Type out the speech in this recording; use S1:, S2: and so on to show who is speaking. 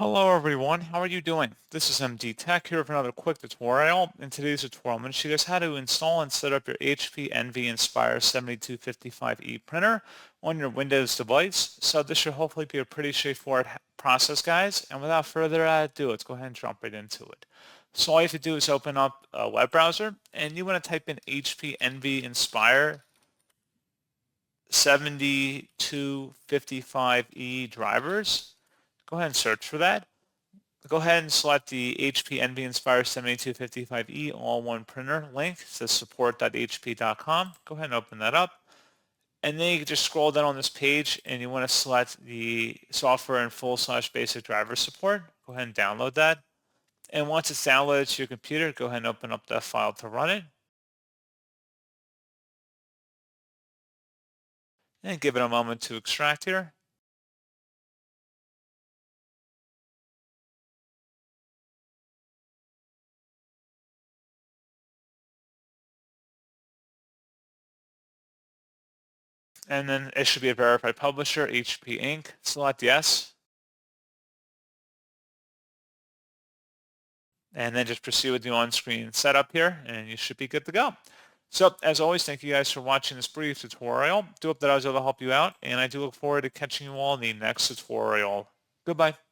S1: Hello everyone, how are you doing? This is MD Tech here for another quick tutorial. In today's tutorial, I'm going to show you guys how to install and set up your HP Envy Inspire 7255E printer on your Windows device. So this should hopefully be a pretty straightforward process, guys. And without further ado, let's go ahead and jump right into it. So all you have to do is open up a web browser and you want to type in HP Envy Inspire 7255E drivers. Go ahead and search for that. Go ahead and select the HP Envy Inspire 7255E all-in-one printer link. It says support.hp.com. Go ahead and open that up. And then you can just scroll down on this page and you want to select the software in full/basic driver support. Go ahead and download that. And once it's downloaded to your computer, go ahead and open up that file to run it. And give it a moment to extract here. And then it should be a verified publisher, HP Inc. Select yes. And then just proceed with the on-screen setup here, and you should be good to go. So, as always, thank you guys for watching this brief tutorial. Do hope that I was able to help you out, and I do look forward to catching you all in the next tutorial. Goodbye.